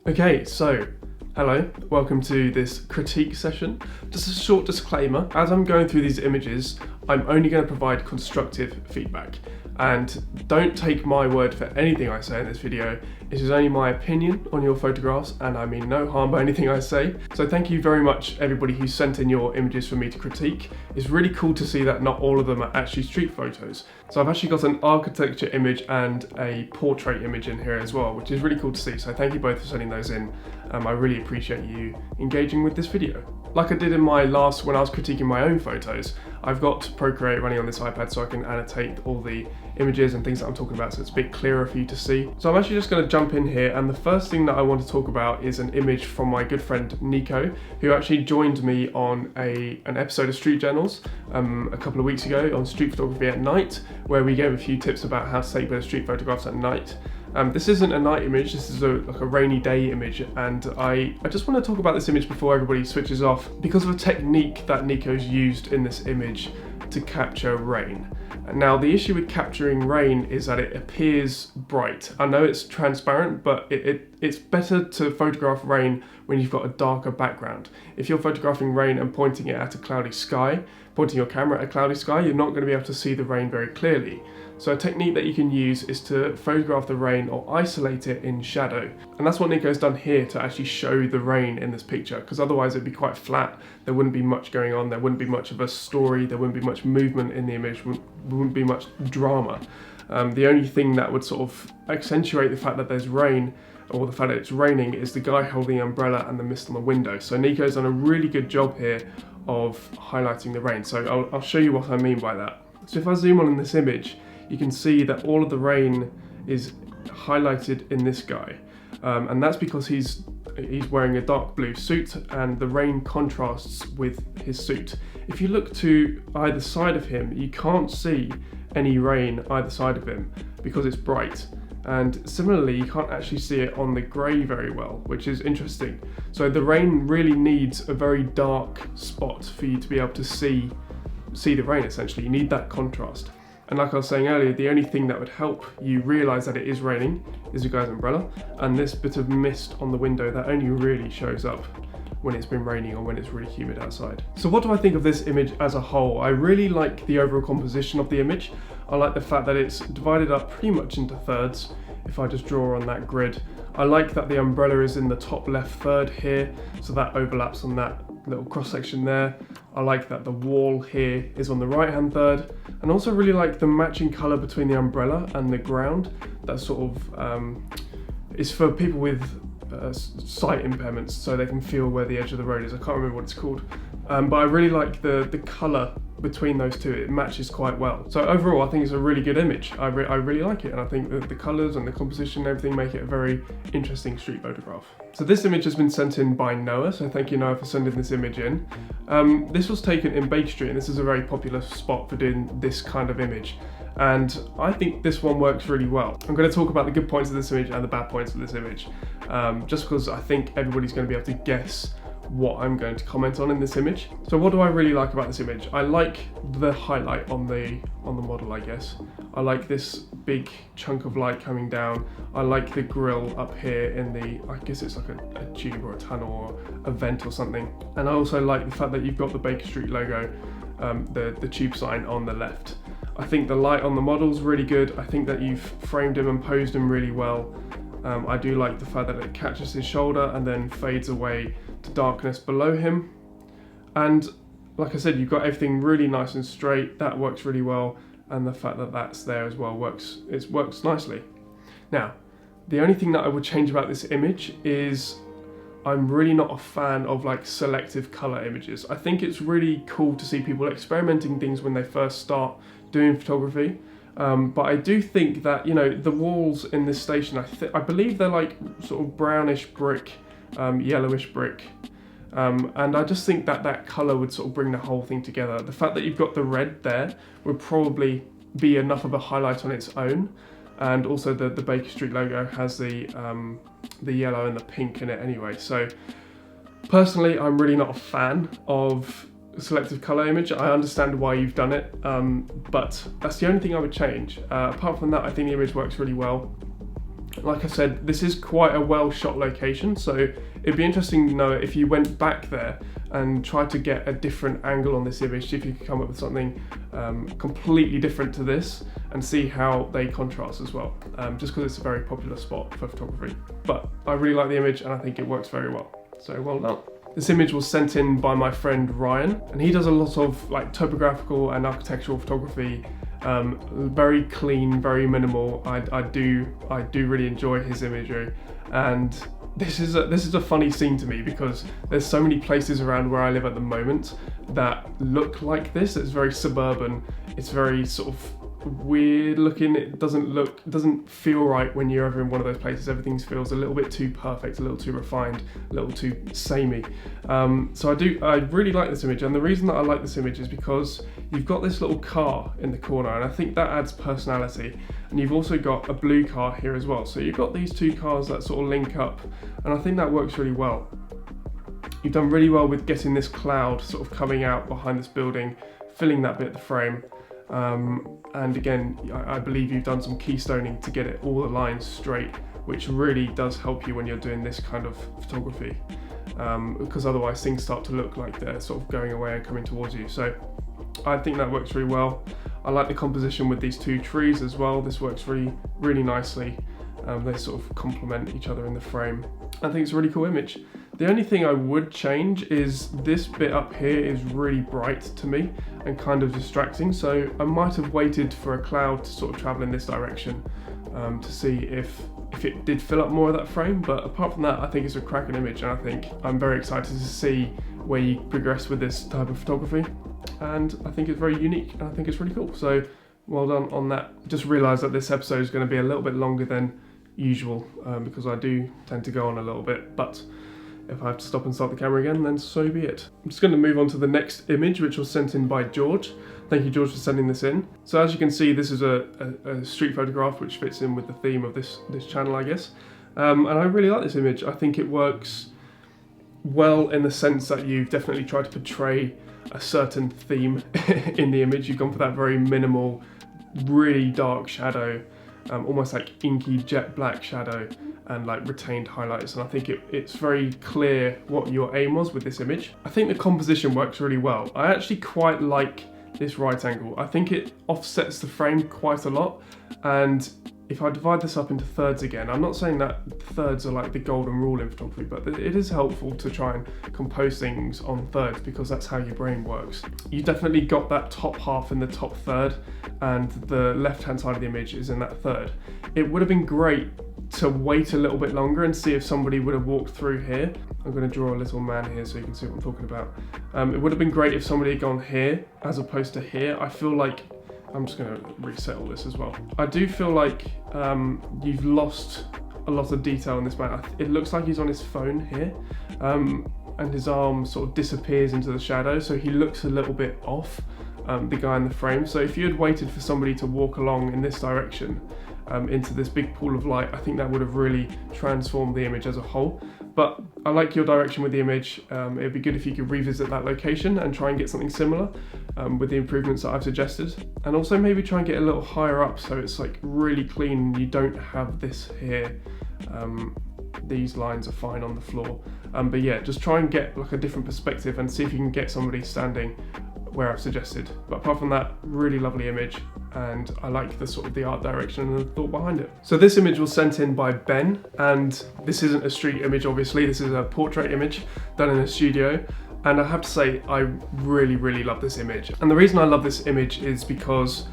Okay, so hello, welcome to this critique session. Just a short disclaimer, as I'm going through these images, I'm only going to provide constructive feedback. And don't take my word for anything I say in this video. This is only my opinion on your photographs, and I mean no harm by anything I say. So thank you very much everybody who sent in your images for me to critique. It's really cool to see that not all of them are actually street photos. So I've actually got an architecture image and a portrait image in here as well, which is really cool to see. So thank you both for sending those in. I really appreciate you engaging with this video. Like I did in my last, when I was critiquing my own photos, I've got Procreate running on this iPad so I can annotate all the images and things that I'm talking about so it's a bit clearer for you to see. So I'm actually just going to jump in here, and the first thing that I want to talk about is an image from my good friend Nico, who actually joined me on an episode of Street Journals a couple of weeks ago on street photography at night, where we gave a few tips about how to take better street photographs at night. This isn't a night image, this is like a rainy day image, and I just want to talk about this image before everybody switches off because of a technique that Nico's used in this image to capture rain. Now, the issue with capturing rain is that it appears bright. I know it's transparent, but it's better to photograph rain when you've got a darker background. If you're photographing rain and pointing it at a cloudy sky, pointing your camera at a cloudy sky, you're not going to be able to see the rain very clearly. So a technique that you can use is to photograph the rain or isolate it in shadow. And that's what Nico's done here to actually show the rain in this picture, because otherwise it'd be quite flat. There wouldn't be much going on. There wouldn't be much of a story. There wouldn't be much movement in the image. Wouldn't be much drama. The only thing that would sort of accentuate the fact that there's rain, or the fact that it's raining, is the guy holding the umbrella and the mist on the window. So Nico's done a really good job here of highlighting the rain. So I'll show you what I mean by that. So if I zoom on in this image, you can see that all of the rain is highlighted in this guy. And that's because he's wearing a dark blue suit and the rain contrasts with his suit. If you look to either side of him, you can't see any rain either side of him because it's bright. And similarly, you can't actually see it on the grey very well, which is interesting. So the rain really needs a very dark spot for you to be able to see the rain, essentially. You need that contrast. And like I was saying earlier, the only thing that would help you realise that it is raining is the guy's umbrella and this bit of mist on the window that only really shows up when it's been raining or when it's really humid outside. So what do I think of this image as a whole? I really like the overall composition of the image. I like the fact that it's divided up pretty much into thirds. If I just draw on that grid, I like that the umbrella is in the top left third here, so that overlaps on that little cross section there. I like that the wall here is on the right hand third, and also really like the matching colour between the umbrella and the ground. That sort of is for people with sight impairments, so they can feel where the edge of the road is. I can't remember what it's called, but I really like the colour between those two. It matches quite well. So overall, I think it's a really good image. I really like it, and I think that the colours and the composition and everything make it a very interesting street photograph. So this image has been sent in by Noah, so thank you Noah for sending this image in. This was taken in Baker Street, and this is a very popular spot for doing this kind of image. And I think this one works really well. I'm going to talk about the good points of this image and the bad points of this image, just because I think everybody's going to be able to guess what I'm going to comment on in this image. So what do I really like about this image? I like the highlight on the model, I guess. I like this big chunk of light coming down. I like the grill up here in the, I guess it's like a tube or a tunnel or a vent or something. And I also like the fact that you've got the Baker Street logo, the tube sign on the left. I think the light on the model's really good. I think that you've framed him and posed him really well. I do like the fact that it catches his shoulder and then fades away to darkness below him. And like I said, you've got everything really nice and straight. That works really well. And the fact that that's there as well works nicely. Now, the only thing that I would change about this image is I'm really not a fan of like selective color images. I think it's really cool to see people experimenting things when they first start doing photography. But I do think that, you know, the walls in this station, I believe they're like sort of brownish brick, yellowish brick. And I just think that that colour would sort of bring the whole thing together. The fact that you've got the red there would probably be enough of a highlight on its own. And also the Baker Street logo has the yellow and the pink in it anyway. So personally, I'm really not a fan of selective colour image. I understand why you've done it, but that's the only thing I would change. Apart from that, I think the image works really well. Like I said, this is quite a well shot location, so it'd be interesting to know if you went back there and tried to get a different angle on this image, see if you could come up with something completely different to this and see how they contrast as well, just because it's a very popular spot for photography. But I really like the image and I think it works very well, so well done. This image was sent in by my friend Ryan, and he does a lot of like topographical and architectural photography. Very clean, very minimal. I do really enjoy his imagery, and this is a funny scene to me because there's so many places around where I live at the moment that look like this. It's very suburban. It's very sort of weird looking. It doesn't feel right when you're ever in one of those places. Everything feels a little bit too perfect, a little too refined, a little too samey. So I really like this image, and the reason that I like this image is because you've got this little car in the corner, and I think that adds personality. And you've also got a blue car here as well. So you've got these two cars that sort of link up, and I think that works really well. You've done really well with getting this cloud sort of coming out behind this building, filling that bit of the frame. And again, I believe you've done some keystoning to get it all the lines straight, which really does help you when you're doing this kind of photography, because otherwise things start to look like they're sort of going away and coming towards you. So I think that works really well. I like the composition with these two trees as well. This works really nicely. They sort of complement each other in the frame. I think it's a really cool image. The only thing I would change is this bit up here is really bright to me and kind of distracting. So I might have waited for a cloud to sort of travel in this direction to see if it did fill up more of that frame. But apart from that, I think it's a cracking image, and I think I'm very excited to see where you progress with this type of photography. And I think it's very unique, and I think it's really cool. So well done on that. Just realised that this episode is going to be a little bit longer than usual because I do tend to go on a little bit, but if I have to stop and start the camera again, then so be it. I'm just going to move on to the next image, which was sent in by George. Thank you, George, for sending this in. So as you can see, this is a street photograph which fits in with the theme of this channel, I guess. And I really like this image. I think it works well in the sense that you've definitely tried to portray a certain theme in the image. You've gone for that very minimal, really dark shadow, almost like inky jet black shadow, and like retained highlights, and I think it's very clear what your aim was with this image. I think the composition works really well. I actually quite like this right angle. I think it offsets the frame quite a lot, and if I divide this up into thirds again, I'm not saying that thirds are like the golden rule in photography, but it is helpful to try and compose things on thirds because that's how your brain works. You definitely got that top half in the top third, and the left-hand side of the image is in that third. It would have been great to wait a little bit longer and see if somebody would have walked through here. I'm going to draw a little man here so you can see what I'm talking about. It would have been great if somebody had gone here as opposed to here. I feel like, I'm just going to reset all this as well. I do feel like you've lost a lot of detail in this man. It looks like he's on his phone here, and his arm sort of disappears into the shadow, so he looks a little bit off, the guy in the frame. So if you had waited for somebody to walk along in this direction, into this big pool of light, I think that would have really transformed the image as a whole. But I like your direction with the image. It'd be good if you could revisit that location and try and get something similar with the improvements that I've suggested. And also maybe try and get a little higher up so it's like really clean and you don't have this here. These lines are fine on the floor. But yeah, just try and get like a different perspective and see if you can get somebody standing where I've suggested. But apart from that, really lovely image, and I like the sort of the art direction and the thought behind it. So this image was sent in by Ben, and this isn't a street image obviously, this is a portrait image done in a studio, and I have to say I really love this image. And the reason I love this image is because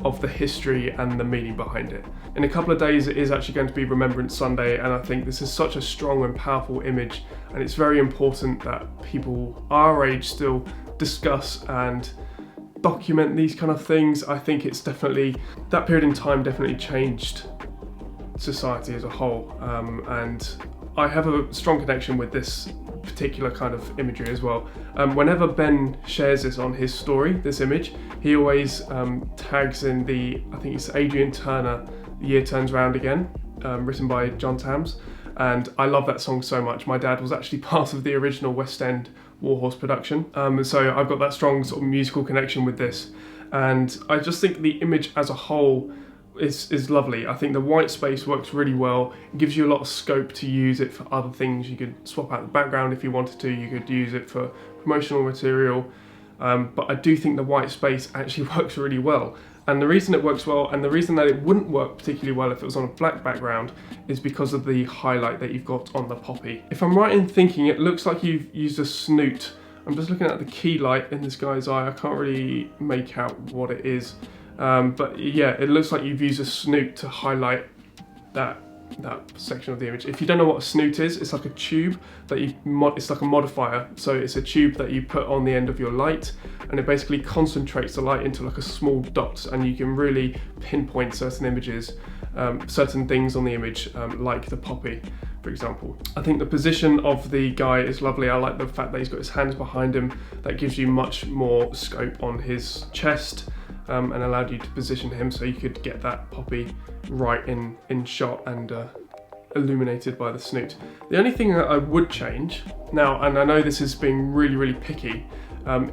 of the history and the meaning behind it. In a couple of days it is actually going to be Remembrance Sunday, and I think this is such a strong and powerful image, and it's very important that people our age still discuss and document these kind of things. I think it's definitely, that period in time definitely changed society as a whole, and I have a strong connection with this particular kind of imagery as well. Whenever Ben shares this on his story, this image, he always tags in I think it's Adrian Turner, The Year Turns Round Again, written by John Tams, and I love that song so much. My dad was actually part of the original West End Warhorse production, so I've got that strong sort of musical connection with this, and I just think the image as a whole is lovely. I think the white space works really well. It gives you a lot of scope to use it for other things. You could swap out the background if you wanted to. You could use it for promotional material. But I do think the white space actually works really well. And the reason it works well, and the reason that it wouldn't work particularly well if it was on a black background, is because of the highlight that you've got on the poppy. If I'm right in thinking, it looks like you've used a snoot. I'm just looking at the key light in this guy's eye. I can't really make out what it is. But yeah, it looks like you've used a snoot to highlight that section of the image. If you don't know what a snoot is, it's like a tube that it's like a modifier. So it's a tube that you put on the end of your light, and it basically concentrates the light into like a small dot, and you can really pinpoint certain images, certain things on the image, like the poppy, for example. I think the position of the guy is lovely. I like the fact that he's got his hands behind him. That gives you much more scope on his chest. And allowed you to position him so you could get that poppy right in shot and illuminated by the snoot. The only thing that I would change now, and I know this is being really picky,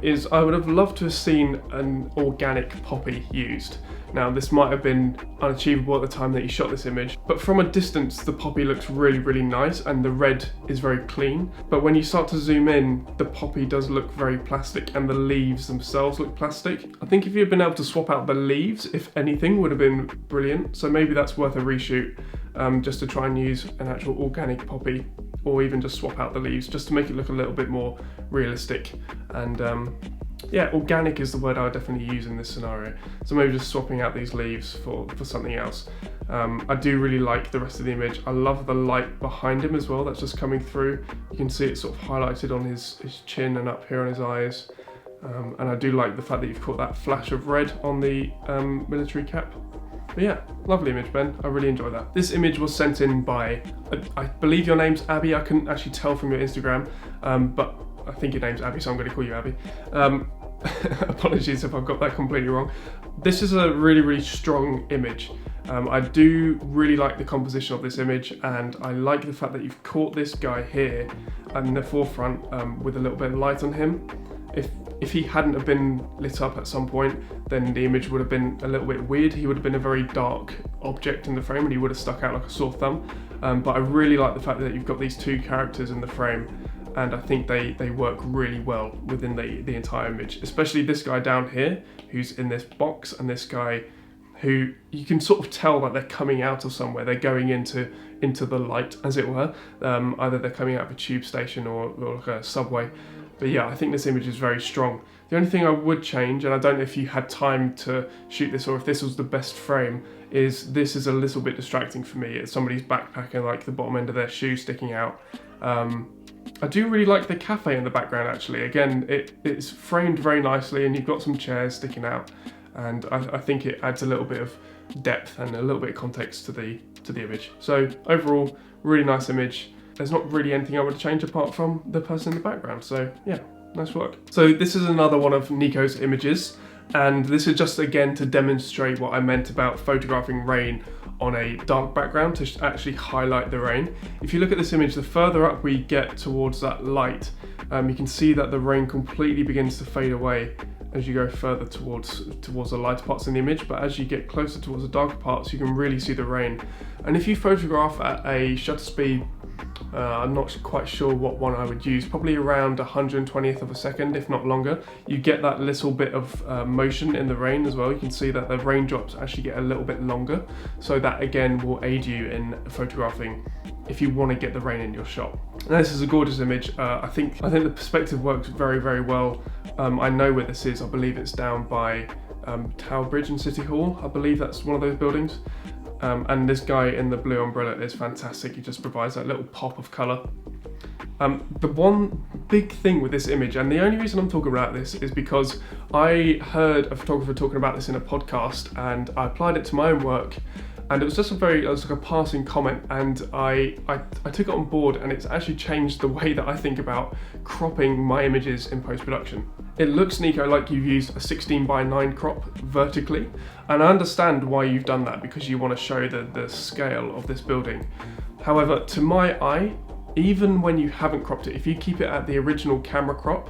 is I would have loved to have seen an organic poppy used. Now, this might have been unachievable at the time that you shot this image, but from a distance, the poppy looks really nice and the red is very clean. But when you start to zoom in, the poppy does look very plastic and the leaves themselves look plastic. I think if you'd been able to swap out the leaves, if anything, would have been brilliant. So maybe that's worth a reshoot, just to try and use an actual organic poppy, or even just swap out the leaves, just to make it look a little bit more realistic. And yeah, organic is the word I would definitely use in this scenario. So maybe just swapping out these leaves for something else. I do really like the rest of the image. I love the light behind him as well that's just coming through. You can see it sort of highlighted on his chin and up here on his eyes. And I do like the fact that you've caught that flash of red on the military cap. But yeah, lovely image, Ben. I really enjoyed that. This image was sent in by, I believe your name's Abby. I couldn't actually tell from your Instagram, but I think your name's Abby, so I'm going to call you Abby. Apologies if I've got that completely wrong. This is a really strong image. I do really like the composition of this image, and I like the fact that you've caught this guy here in the forefront with a little bit of light on him. If he hadn't have been lit up at some point, then the image would have been a little bit weird. He would have been a very dark object in the frame and he would have stuck out like a sore thumb. But I really like the fact that you've got these two characters in the frame, and I think they work really well within the entire image, especially this guy down here who's in this box, and this guy who you can sort of tell that they're coming out of somewhere. They're going into the light, as it were. Either they're coming out of a tube station or like a subway. But yeah, I think this image is very strong. The only thing I would change, and I don't know if you had time to shoot this or if this was the best frame, is this is a little bit distracting for me. It's somebody's backpack and like the bottom end of their shoe sticking out. I do really like the cafe in the background actually. Again, it's framed very nicely and you've got some chairs sticking out, and I think it adds a little bit of depth and a little bit of context to the image. So overall, really nice image. There's not really anything I would change apart from the person in the background. So yeah, nice work. So this is another one of Nico's images, and this is just again to demonstrate what I meant about photographing rain on a dark background to actually highlight the rain. If you look at this image, the further up we get towards that light, you can see that the rain completely begins to fade away as you go further towards the lighter parts in the image, but as you get closer towards the darker parts, you can really see the rain. And if you photograph at a shutter speed, I'm not quite sure what one I would use, probably around 120th of a second, if not longer, you get that little bit of motion in the rain as well. You can see that the raindrops actually get a little bit longer, so that again will aid you in photographing if you want to get the rain in your shot. Now, this is a gorgeous image. I think the perspective works very well. I know where this is. I believe it's down by Tower Bridge and City Hall. I believe that's one of those buildings. And this guy in the blue umbrella is fantastic. He just provides that little pop of colour. The one big thing with this image, and the only reason I'm talking about this is because I heard a photographer talking about this in a podcast, and I applied it to my own work, and it was just it was like a passing comment, and I took it on board, and it's actually changed the way that I think about cropping my images in post-production. It looks, Nico, like you've used a 16:9 crop vertically, and I understand why you've done that, because you want to show the scale of this building. However, to my eye, even when you haven't cropped it, if you keep it at the original camera crop,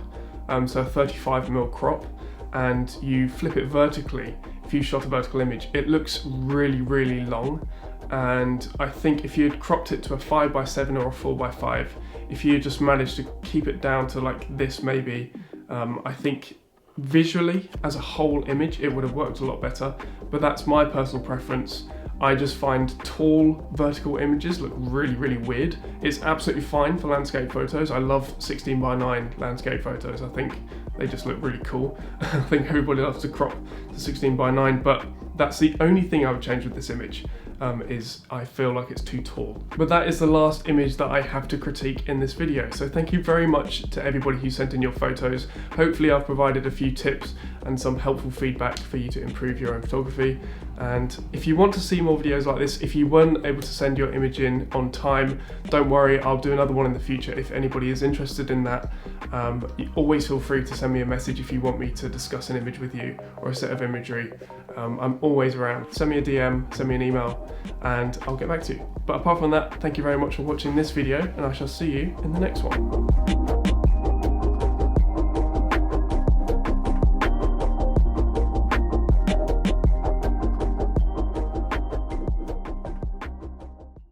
so a 35mm crop, and you flip it vertically, if if you shot a vertical image, it looks really long. And I think if you had cropped it to a 5:7 or a 4:5, if you just managed to keep it down to like this maybe, I think visually as a whole image it would have worked a lot better, but that's my personal preference. I just find tall vertical images look really weird. It's absolutely fine for landscape photos. I love 16:9 landscape photos. I think they just look really cool. I think everybody loves to crop to 16:9, but that's the only thing I would change with this image. Is I feel like it's too tall. But that is the last image that I have to critique in this video. So thank you very much to everybody who sent in your photos. Hopefully I've provided a few tips and some helpful feedback for you to improve your own photography. And if you want to see more videos like this, if you weren't able to send your image in on time, don't worry, I'll do another one in the future if anybody is interested in that. You always feel free to send me a message if you want me to discuss an image with you or a set of imagery. I'm always around. Send me a DM, send me an email, and I'll get back to you. But apart from that, thank you very much for watching this video, and I shall see you in the next one.